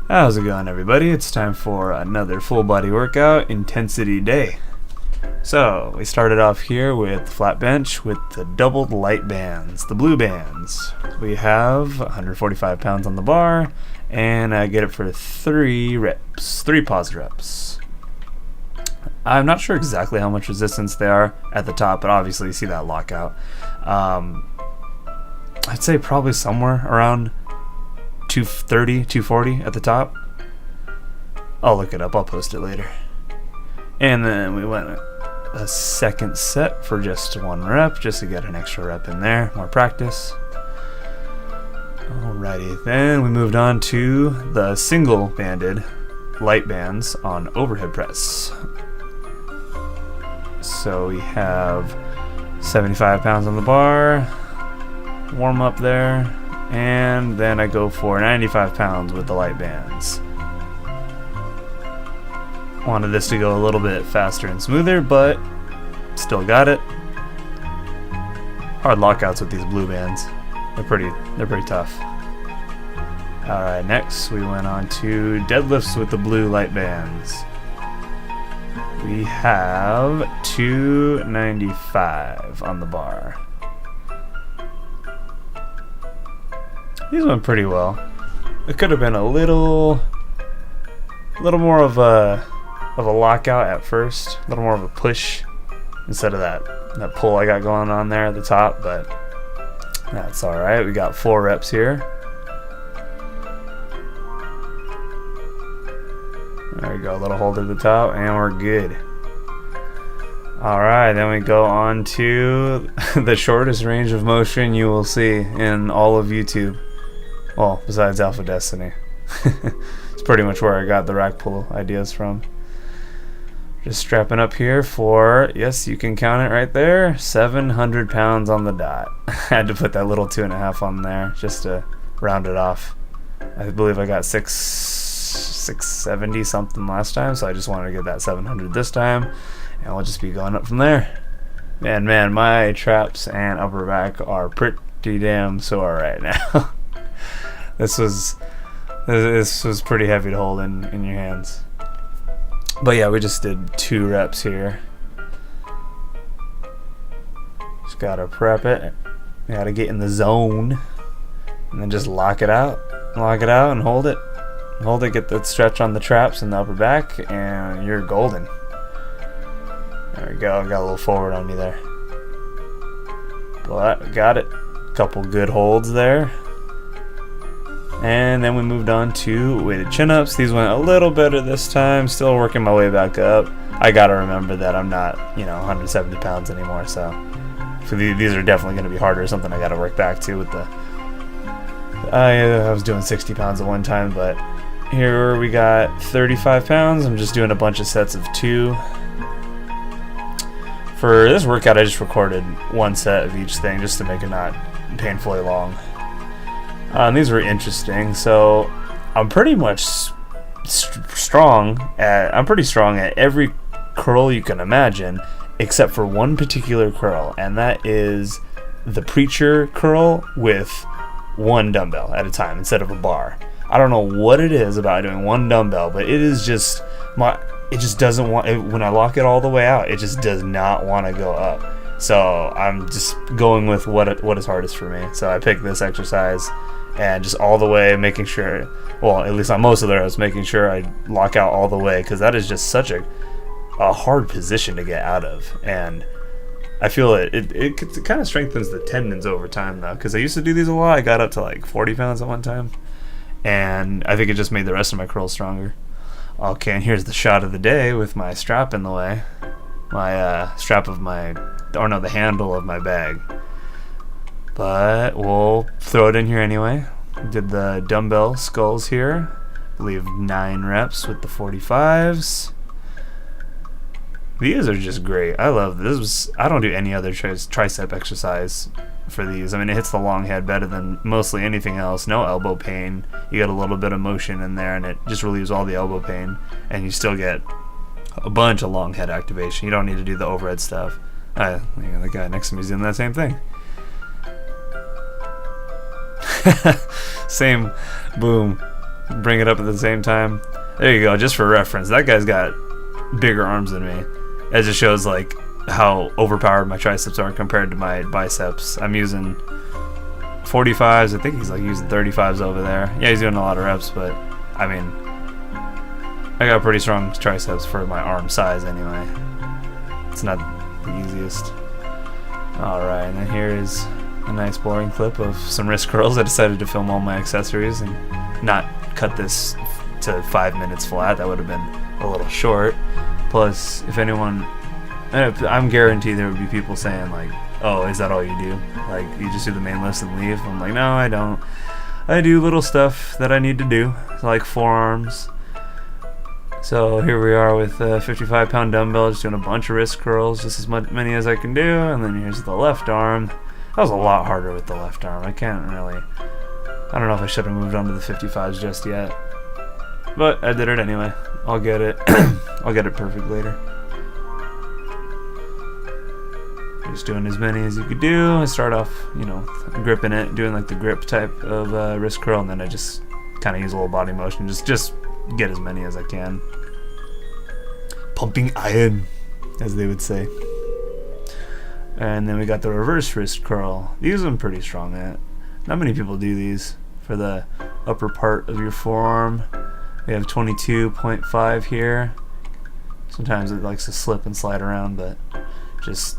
How's it going, everybody? It's time for another full body workout intensity day. So we started off here with flat bench with the doubled light bands, the blue bands. We have 145 pounds on the bar, and I get it for 3 reps, 3 pause reps. I'm not sure exactly how much resistance they are at the top, but obviously you see that lockout. I'd say probably somewhere around 230, 240 at the top. I'll look it up, I'll post it later. And then we went a second set for just 1 rep, just to get an extra rep in there, more practice. Alrighty, then we moved on to the single banded light bands on overhead press. So we have 75 pounds on the bar, warm up there, and then I go for 95 pounds with the light bands. Wanted this to go a little bit faster and smoother, but still got it. Hard lockouts with these blue bands. They're pretty tough. Alright, next we went on to deadlifts with the blue light bands. We have 295 on the bar. These went pretty well. It could have been a little more of a lockout at first, a little more of a push instead of that pull I got going on there at the top, but that's all right. We got 4 reps here. There we go, a little hold at the top, and we're good. All right, then we go on to the shortest range of motion you will see in all of YouTube. Well, besides Alpha Destiny. It's pretty much where I got the rack pull ideas from. Just strapping up here for, yes, you can count it right there, 700 pounds on the dot. I had to put that little 2.5 on there just to round it off. I believe I got 670 something last time, so I just wanted to get that 700 this time, and we'll just be going up from there. Man, my traps and upper back are pretty damn sore right now. This was pretty heavy to hold in your hands. But yeah, we just did 2 reps here. Just gotta prep it. You gotta get in the zone. And then just lock it out. Lock it out and hold it. Hold it, get that stretch on the traps and the upper back, and you're golden. There we go, got a little forward on me there. But got it. Couple good holds there. And then we moved on to weighted chin-ups. These went a little better this time. Still working my way back up. I gotta remember that I'm not, 170 pounds anymore. So these are definitely going to be harder. Something I gotta work back to with the. I was doing 60 pounds at one time, but here we got 35 pounds. I'm just doing a bunch of sets of 2. For this workout, I just recorded 1 set of each thing just to make it not painfully long. These were interesting. So I'm pretty much strong at every curl you can imagine, except for one particular curl, and that is the preacher curl with 1 dumbbell at a time instead of a bar. I don't know what it is about doing 1 dumbbell, but it just doesn't want. When I lock it all the way out, it just does not want to go up. So I'm just going with what is hardest for me. So I picked this exercise. And just all the way making sure, well, at least on most of them, I was making sure I lock out all the way, because that is just such a hard position to get out of. And I feel it kind of strengthens the tendons over time, though, because I used to do these a lot. I got up to like 40 pounds at one time, and I think it just made the rest of my curls stronger. Okay, and here's the shot of the day with my strap in the way. My the handle of my bag. But we'll throw it in here anyway. Did the dumbbell sculls here. I believe 9 reps with the 45s. These are just great. I love this. I don't do any other tricep exercise for these. I mean, it hits the long head better than mostly anything else. No elbow pain. You get a little bit of motion in there, and it just relieves all the elbow pain. And you still get a bunch of long head activation. You don't need to do the overhead stuff. The guy next to me is doing that same thing. Same, boom. bring it up at the same time. There you go, just for reference. That guy's got bigger arms than me. It just shows like how overpowered my triceps are compared to my biceps. I'm using 45s. I think he's like using 35s over there. Yeah, he's doing a lot of reps, but I mean, I got pretty strong triceps for my arm size anyway. It's not the easiest. Alright, and then here is a nice boring clip of some wrist curls. I decided to film all my accessories and not cut this to 5 minutes flat. That would have been a little short. Plus, if anyone, I'm guaranteed there would be people saying like, oh, is that all you do? Like, you just do the main lifts and leave? I'm like, no, I don't. I do little stuff that I need to do, like forearms. So here we are with a 55-pound dumbbell, just doing a bunch of wrist curls, just as many as I can do. And then here's the left arm. That was a lot harder with the left arm. I don't know if I should have moved on to the 55s just yet. But I did it anyway. I'll get it. I'll get it perfect later. Just doing as many as you could do. I start off, gripping it, doing like the grip type of wrist curl, and then I just kind of use a little body motion, just get as many as I can. Pumping iron, as they would say. And then we got the reverse wrist curl. These I'm pretty strong at. Not many people do these for the upper part of your forearm. We have 22.5 here. Sometimes it likes to slip and slide around, but this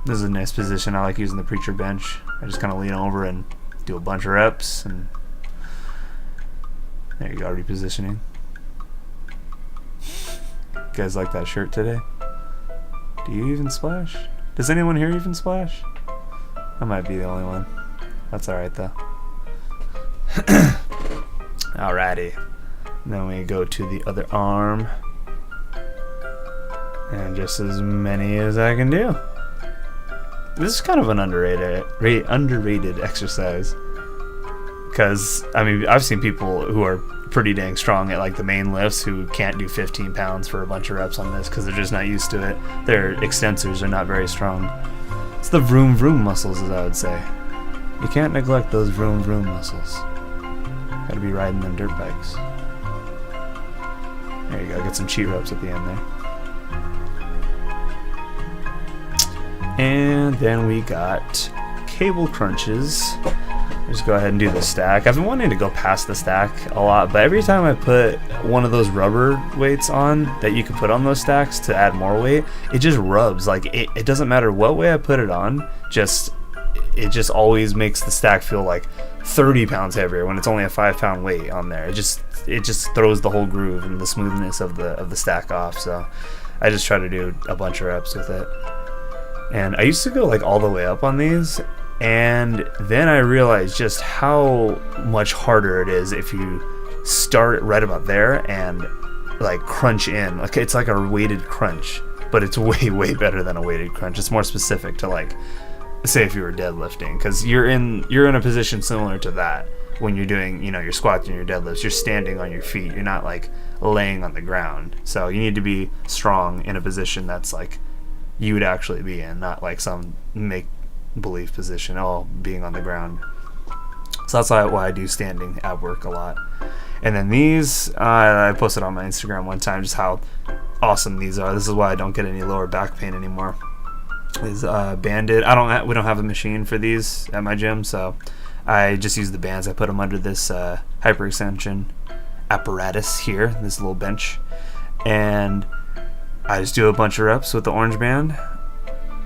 is a nice position. I like using the preacher bench. I just kind of lean over and do a bunch of reps, and there you go, repositioning. You guys like that shirt today? Do you even splash? Does anyone here even splash? I might be the only one. That's alright though. Alrighty. Then we go to the other arm. And just as many as I can do. This is kind of an underrated exercise. Because, I mean, I've seen people who are pretty dang strong at like the main lifts who can't do 15 pounds for a bunch of reps on this because they're just not used to it. Their extensors are not very strong. It's the vroom vroom muscles, as I would say. You can't neglect those vroom vroom muscles. Gotta be riding them dirt bikes. There you go, get some cheat reps at the end there. And then we got cable crunches. Just go ahead and do the stack. I've been wanting to go past the stack a lot, but every time I put one of those rubber weights on that you can put on those stacks to add more weight, it just rubs. Like it doesn't matter what way I put it on, it just always makes the stack feel like 30 pounds heavier when it's only a 5-pound weight on there. It just throws the whole groove and the smoothness of the stack off. So I just try to do a bunch of reps with it. And I used to go like all the way up on these, and then I realized just how much harder it is if you start right about there and like crunch in. Like it's like a weighted crunch, but it's way better than a weighted crunch. It's more specific to, like, say if you were deadlifting, because you're in a position similar to that when you're doing, your squats and your deadlifts. You're standing on your feet. You're not like laying on the ground. So you need to be strong in a position that's like you would actually be in, not like some make-believe position, being on the ground. So that's why I do standing ab work a lot. And then these, I posted on my Instagram one time just how awesome these are. This is why I don't get any lower back pain anymore. Is banded. We don't have a machine for these at my gym, so I just use the bands. I put them under this hyperextension apparatus here, this little bench, and I just do a bunch of reps with the orange band,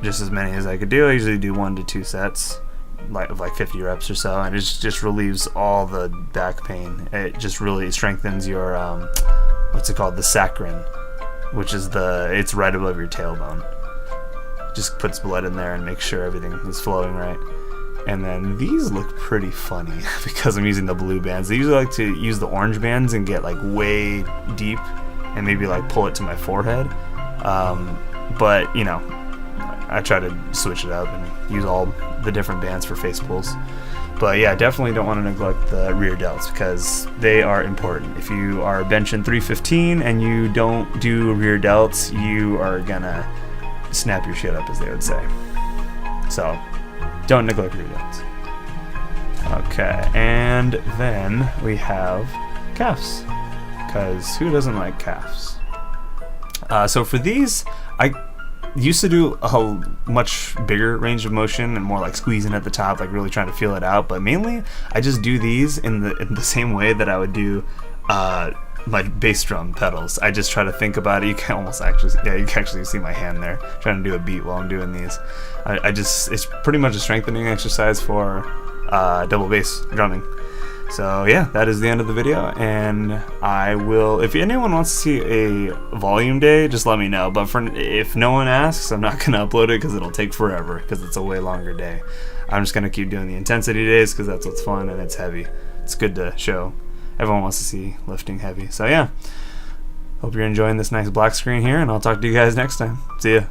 just as many as I could do. I usually do 1 to 2 sets, of like 50 reps or so, and it just relieves all the back pain. It just really strengthens your what's it called, the sacrum, which is it's right above your tailbone. Just puts blood in there and makes sure everything is flowing right. And then these look pretty funny because I'm using the blue bands. They usually like to use the orange bands and get like way deep and maybe like pull it to my forehead. But I try to switch it up and use all the different bands for face pulls. But yeah, definitely don't want to neglect the rear delts because they are important. If you are benching 315 and you don't do rear delts, you are gonna snap your shit up, as they would say. So don't neglect rear delts. Okay, and then we have calves, because who doesn't like calves? So for these, I used to do a much bigger range of motion and more like squeezing at the top, like really trying to feel it out. But mainly, I just do these in the same way that I would do my bass drum pedals. I just try to think about it. You can almost actually, yeah, you can actually see my hand there trying to do a beat while I'm doing these. It's pretty much a strengthening exercise for double bass drumming. So yeah, that is the end of the video, and I will, if anyone wants to see a volume day, just let me know. But if no one asks, I'm not gonna upload it because it'll take forever, because it's a way longer day. I'm just gonna keep doing the intensity days because that's what's fun and it's heavy. It's good to show. Everyone wants to see lifting heavy. So yeah, hope you're enjoying this nice black screen here, and I'll talk to you guys next time. See ya.